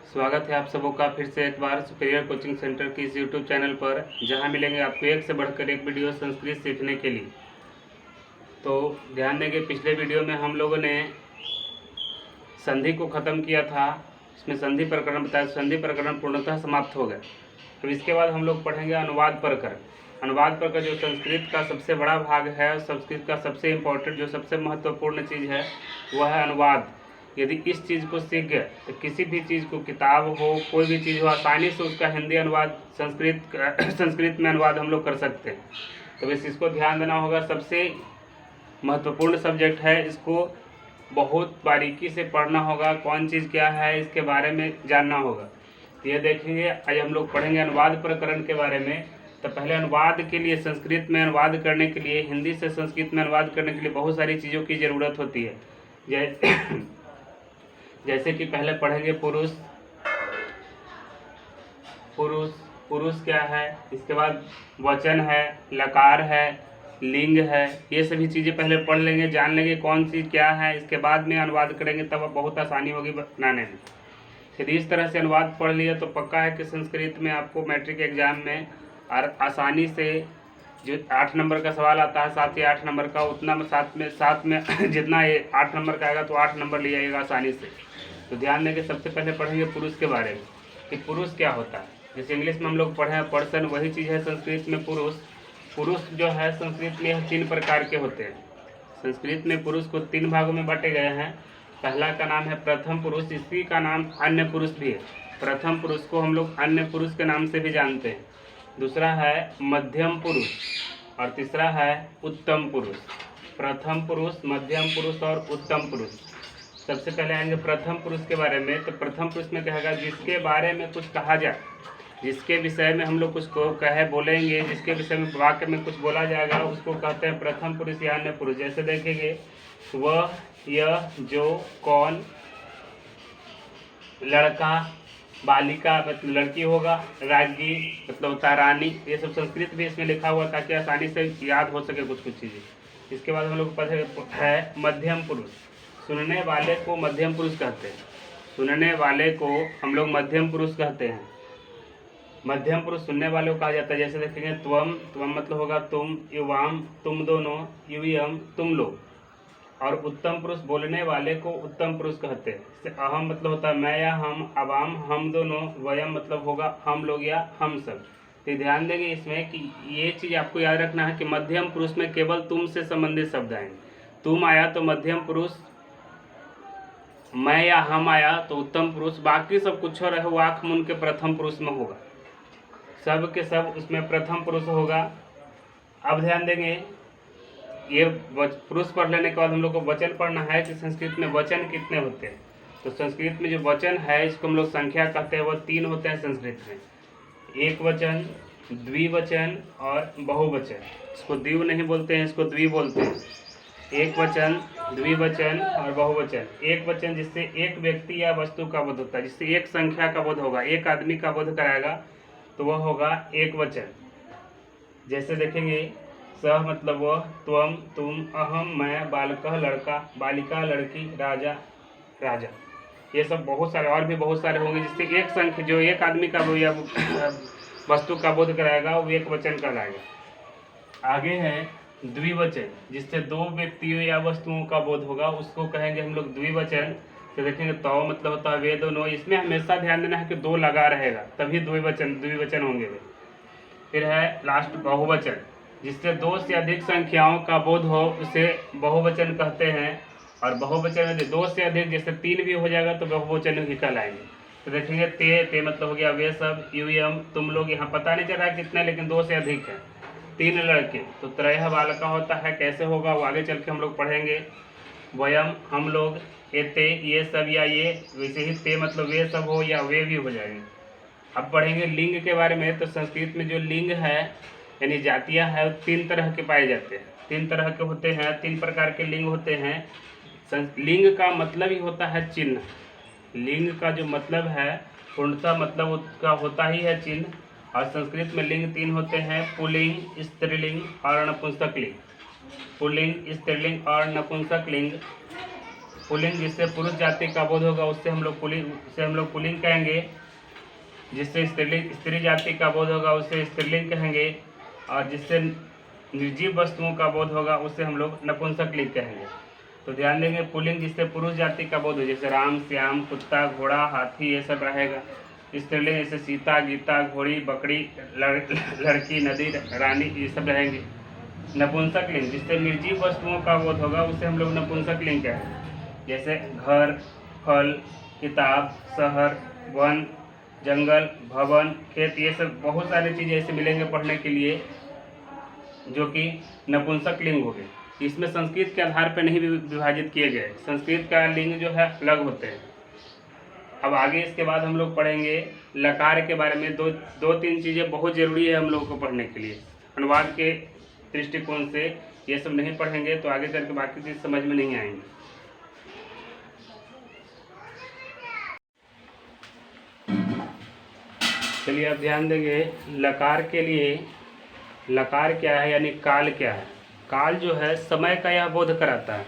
स्वागत है आप सबों का फिर से एक बार सुपीरियर कोचिंग सेंटर की इस यूट्यूब चैनल पर, जहां मिलेंगे आपको एक से बढ़कर एक वीडियो संस्कृत सीखने के लिए। तो ध्यान देंगे, पिछले वीडियो में हम लोगों ने संधि को ख़त्म किया था। इसमें संधि प्रकरण बताया, संधि प्रकरण पूर्णतः समाप्त हो गया। तो इसके बाद हम लोग पढ़ेंगे अनुवाद प्रकरण। अनुवाद प्रकरण जो संस्कृत का सबसे बड़ा भाग है और संस्कृत का सबसे इम्पोर्टेंट, जो सबसे महत्वपूर्ण चीज़ है वह है अनुवाद। यदि इस चीज़ को सीख गए तो किसी भी चीज़ को, किताब हो, कोई भी चीज़ हो, आसानी से उसका हिंदी अनुवाद संस्कृत में अनुवाद हम लोग कर सकते हैं। तो बस इसको ध्यान देना होगा। सबसे महत्वपूर्ण सब्जेक्ट है, इसको बहुत बारीकी से पढ़ना होगा। कौन चीज़ क्या है इसके बारे में जानना होगा। तो ये देखेंगे, आज हम लोग पढ़ेंगे अनुवाद प्रकरण के बारे में। तो पहले अनुवाद के लिए, संस्कृत में अनुवाद करने के लिए, हिंदी से संस्कृत में अनुवाद करने के लिए बहुत सारी चीज़ों की ज़रूरत होती है। जैसे कि पहले पढ़ेंगे पुरुष। पुरुष पुरुष क्या है, इसके बाद वचन है, लकार है, लिंग है। ये सभी चीज़ें पहले पढ़ लेंगे, जान लेंगे कौन सी क्या है। इसके बाद में अनुवाद करेंगे, तब बहुत आसानी होगी बनाने में। यदि इस तरह से अनुवाद पढ़ लिया तो पक्का है कि संस्कृत में आपको मैट्रिक एग्जाम में आसानी से जो 8 नंबर का सवाल आता है, 7 या 8 नंबर का, उतना में साथ में जितना ये 8 नंबर का आएगा तो 8 नंबर ले आएगा आसानी से। तो ध्यान देंगे, सबसे पहले पढ़ेंगे पुरुष के बारे में कि पुरुष क्या होता है। जैसे इंग्लिश में हम लोग पढ़े हैं पर्सन, वही चीज़ है संस्कृत में पुरुष। पुरुष जो है संस्कृत में 3 प्रकार के होते हैं। संस्कृत में पुरुष को 3 भागों में बांटे गए हैं। पहला का नाम है प्रथम पुरुष, इसी का नाम अन्य पुरुष भी है। प्रथम पुरुष को हम लोग अन्य पुरुष के नाम से भी जानते हैं। दूसरा है मध्यम पुरुष और तीसरा है उत्तम पुरुष। प्रथम पुरुष, मध्यम पुरुष और उत्तम पुरुष। सबसे पहले आएंगे प्रथम पुरुष के बारे में। तो प्रथम पुरुष में कहेगा जिसके बारे में कुछ कहा जाए, जिसके विषय में हम लोग कुछ को बोलेंगे, जिसके विषय में वाक्य में कुछ बोला जाएगा, उसको कहते हैं प्रथम पुरुष या अन्य पुरुष। जैसे देखेंगे, वह, यह, जो, कौन, लड़का, बालिका मतलब लड़की होगा, राज्ञी मतलब होता है रानी। ये सब संस्कृत भी इसमें लिखा हुआ ताकि आसानी से याद हो सके कुछ चीज़ें। इसके बाद हम लोग पढ़े है मध्यम पुरुष। सुनने वाले को मध्यम पुरुष कहते हैं। सुनने वाले को हम लोग मध्यम पुरुष कहते हैं। मध्यम पुरुष सुनने वाले को कहा जाता है। जैसे देखेंगे, त्वम, त्वम मतलब होगा तुम, युवाम तुम दोनों, युयम तुम लोग। और उत्तम पुरुष बोलने वाले को उत्तम पुरुष कहते हैं। जैसे अहम मतलब होता है मैं या हम, अवाम हम दोनों, वयम मतलब होगा हम लोग या हम सब। तो ध्यान देंगे इसमें कि ये चीज़ आपको याद रखना है कि मध्यम पुरुष में केवल तुम से संबंधित शब्द आएंगे। तुम आया तो मध्यम पुरुष, मैं या हम आया तो उत्तम पुरुष, बाकी सब कुछ और है वाक मुन के प्रथम पुरुष में होगा। सब के सब उसमें प्रथम पुरुष होगा। अब ध्यान देंगे, ये पुरुष पढ़ लेने के बाद हम लोग को वचन पढ़ना है कि संस्कृत में वचन कितने होते हैं। तो संस्कृत में जो वचन है, इसको हम लोग संख्या कहते हैं, वो 3 होते हैं संस्कृत में। एक वचन, द्विवचन और बहुवचन। इसको द्विव नहीं बोलते हैं, इसको द्वि बोलते हैं। एक वचन, द्विवचन और बहुवचन। एक वचन जिससे एक व्यक्ति या वस्तु का बोध होता है, जिससे एक संख्या का बोध होगा, एक आदमी का बोध कराएगा, तो वह होगा एक वचन। जैसे देखेंगे, सह मतलब वह, त्वम तुम, अहम मैं, बालकः लड़का, बालिका लड़की, राजा राजा। ये सब बहुत सारे और भी बहुत सारे होंगे, जिससे एक संख्या जो एक आदमी का या वस्तु का बोध कराएगा वो एक वचन कहलाएगा। आगे है द्विवचन, जिससे 2 व्यक्तियों या वस्तुओं का बोध होगा, उसको कहेंगे हम लोग द्विवचन। तो देखेंगे, तो मतलब होता है वे दोनों। इसमें हमेशा ध्यान देना है कि 2 लगा रहेगा, तभी द्विवचन होंगे वे। फिर है लास्ट बहुवचन, जिससे 2 से अधिक संख्याओं का बोध हो, उसे बहुवचन कहते हैं। और बहुवचन में 2 से अधिक, जैसे 3 भी हो जाएगा तो बहुवचन ही कहलाएंगे। तो देखेंगे, ते मतलब हो गया वे सब, युयम तुम लोग। यहाँ पता नहीं चल रहा है कितने, लेकिन 2 से अधिक है। 3 लड़के, तो त्रयः बालका होता है। कैसे होगा वो आगे चल के हम लोग पढ़ेंगे। वयम हम लोग, एते ये सब या ये, वैसे ही ते मतलब वे सब हो या वे भी हो जाएंगे। अब पढ़ेंगे लिंग के बारे में। तो संस्कृत में जो लिंग है यानी जातियां है, 3 तरह के पाए जाते हैं। 3 तरह के होते हैं, 3 प्रकार के लिंग होते हैं। लिंग का मतलब ही होता है चिन्ह। लिंग का जो मतलब है, पूर्णतः मतलब उसका होता ही है चिन्ह। और संस्कृत में लिंग 3 होते हैं, पुल्लिंग, स्त्रीलिंग और नपुंसक लिंग। पुल्लिंग, स्त्रीलिंग और नपुंसक लिंग। पुल्लिंग जिससे पुरुष जाति का बोध होगा उससे हम लोग पुल्लिंग कहेंगे। जिससे स्त्री जाति का बोध होगा उससे स्त्रीलिंग कहेंगे। और जिससे निर्जीव वस्तुओं का बोध होगा उससे हम लोग नपुंसक लिंग कहेंगे। तो ध्यान देंगे, पुल्लिंग जिससे पुरुष जाति का बोध हो, जैसे राम, श्याम, कुत्ता, घोड़ा, हाथी, ये सब रहेगा। स्त्रीलिंग जैसे सीता, गीता, घोड़ी, बकरी, लड़की, नदी, रानी, ये सब रहेंगे। नपुंसक लिंग जिससे निर्जीव वस्तुओं का बोध होगा उससे हम लोग नपुंसक लिंग कहेंगे। जैसे घर, फल, किताब, शहर, वन, जंगल, भवन, खेत, ये सब बहुत सारी चीज़ें ऐसे मिलेंगे पढ़ने के लिए जो कि नपुंसक लिंग हो गए। इसमें संस्कृत के आधार पर नहीं विभाजित किए गए, संस्कृत का लिंग जो है अलग होते हैं। अब आगे इसके बाद हम लोग पढ़ेंगे लकार के बारे में। दो तीन चीज़ें बहुत ज़रूरी है हम लोगों को पढ़ने के लिए। अनुवाद के दृष्टिकोण से ये सब नहीं पढ़ेंगे तो आगे चल के बाकी चीज़ समझ में नहीं आएंगी। चलिए अब ध्यान देंगे लकार के लिए। लकार क्या है यानी काल क्या है। काल जो है समय का यह बोध कराता है।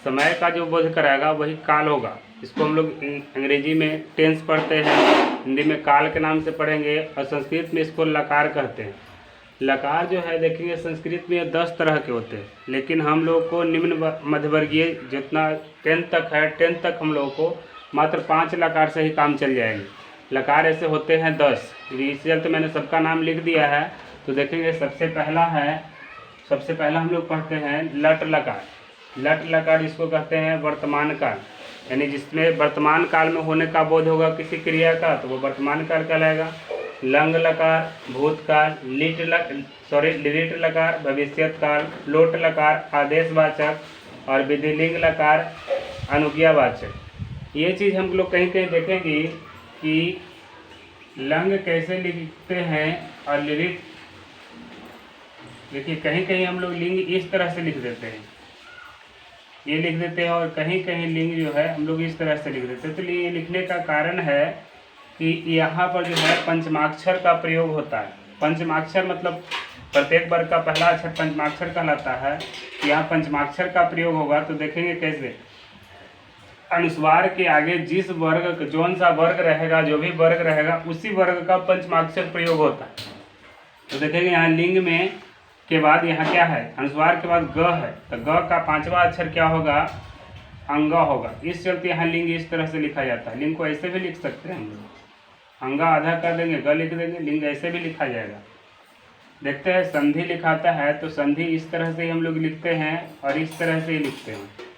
समय का जो बोध कराएगा वही काल होगा। इसको हम लोग अंग्रेजी में टेंस पढ़ते हैं, हिंदी में काल के नाम से पढ़ेंगे और संस्कृत में इसको लकार कहते हैं। लकार जो है देखेंगे संस्कृत में 10 तरह के होते हैं, लेकिन हम लोग को निम्न मध्यवर्गीय जितना 10 तक है 10 तक हम लोगों को मात्र 5 लकार से ही काम चल जाएंगे। लकार ऐसे होते हैं 10। इस चलते मैंने सबका नाम लिख दिया है। तो देखेंगे सबसे पहला हम लोग पढ़ते हैं लट लकार। लट लकार इसको कहते हैं वर्तमान काल, यानी जिसमें वर्तमान काल में होने का बोध होगा किसी क्रिया का तो वो वर्तमान काल कहलाएगा। लंग लकार भूतकाल, लिट लकार भविष्यत काल, लोट लकार आदेशवाचक और विधिलिंग लकार अनुज्ञावाचक। ये चीज़ हम लोग कहीं कहीं देखेंगे कि लंग कैसे लिखते हैं और लिट, देखिए कहीं कहीं हम लोग लिंग इस तरह से लिख देते हैं, ये लिख देते हैं, और कहीं कहीं लिंग जो है हम लोग इस तरह से लिख देते हैं। तो ये लिखने का कारण है कि यहाँ पर जो है पंचमाक्षर का प्रयोग होता है। पंचमाक्षर मतलब प्रत्येक वर्ग का पहला अक्षर पंचमाक्षर कहलाता है। यहाँ पंचमाक्षर का प्रयोग होगा तो देखेंगे कैसे अनुस्वार के आगे जिस वर्ग जौन सा वर्ग रहेगा, जो भी वर्ग रहेगा उसी वर्ग का पंचमाक्षर प्रयोग होता है। तो देखेंगे यहाँ लिंग में के बाद यहाँ क्या है, अनुस्वार के बाद ग है, तो ग का 5वां अक्षर क्या होगा, अंगा होगा। इस चलते यहाँ लिंग इस तरह से लिखा जाता है। लिंग को ऐसे भी लिख सकते हैं हम लोग, अंगा आधा कर देंगे, ग लिख देंगे, लिंग ऐसे भी लिखा जाएगा। देखते हैं संधि लिखाता है तो संधि इस तरह से हम लोग लिखते हैं और इस तरह से ही लिखते हैं।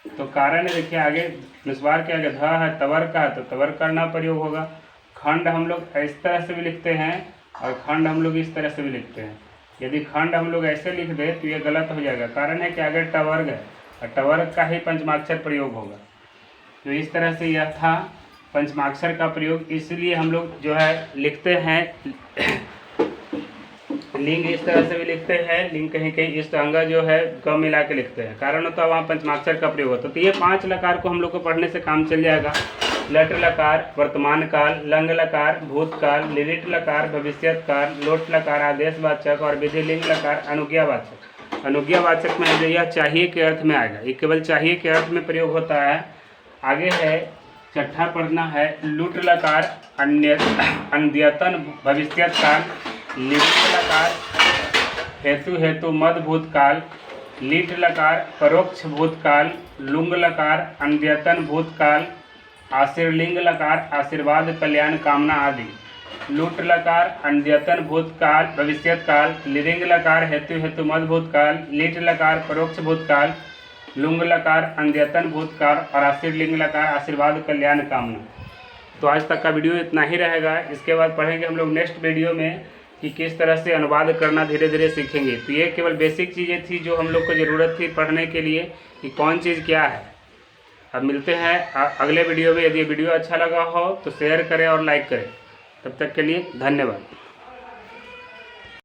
तो कारण है देखिए आगे अनुस्वार के आगे ध है, तवर का है, तो तवर करना प्रयोग होगा। खंड हम लोग इस तरह से भी लिखते हैं और खंड हम लोग इस तरह से भी लिखते हैं। यदि खंड हम लोग ऐसे लिख दे तो ये गलत हो जाएगा। कारण है कि आगे टवर्ग है और टवर्ग का ही पंचमाक्षर प्रयोग होगा। तो इस तरह से यह था पंचमाक्षर का प्रयोग, इसलिए हम लोग जो है लिखते हैं लिंग इस तरह से भी लिखते हैं। लिंग कहीं कहीं इस अंगा जो है ग मिला के लिखते हैं, कारण होता है वहाँ पंचमाक्षर का प्रयोग होता है। तो ये 5 लकार को हम लोग को पढ़ने से काम चल जाएगा। लट लकार वर्तमान काल, लंग लकार भूतकाल, लिट लकार भविष्यत काल, लोट लकार आदेशवाचक और विधिलिंग लकार अनुज्ञावाचक। अनुज्ञावाचक में यह चाहिए के अर्थ में आएगा, ये केवल चाहिए के अर्थ में प्रयोग होता है। आगे है छठा पढ़ना है लुट लकार अन्यतन भविष्यत काल, लिट लकार हेतु मद भूतकाल, लीट लकार परोक्ष भूतकाल, लुंग लकार अन्यतन भूतकाल, आशीर्लिंग लकार आशीर्वाद कल्याण कामना आदि, लुट लकार अन्यतन भूतकाल भविष्यत काल, लिंग लकार हेतु मद भूतकाल, लीट लकार परोक्ष भूतकाल, लुंग लकार अन्यतन भूतकाल और आशीर्लिंग लकार आशीर्वाद कल्याण कामना। तो आज तक का वीडियो इतना ही रहेगा। इसके बाद पढ़ेंगे हम लोग नेक्स्ट वीडियो में कि किस तरह से अनुवाद करना धीरे धीरे सीखेंगे। तो ये केवल बेसिक चीज़ें थी जो हम लोग को ज़रूरत थी पढ़ने के लिए कि कौन चीज़ क्या है। अब मिलते हैं अगले वीडियो में। यदि वीडियो अच्छा लगा हो तो शेयर करें और लाइक करें। तब तक के लिए धन्यवाद।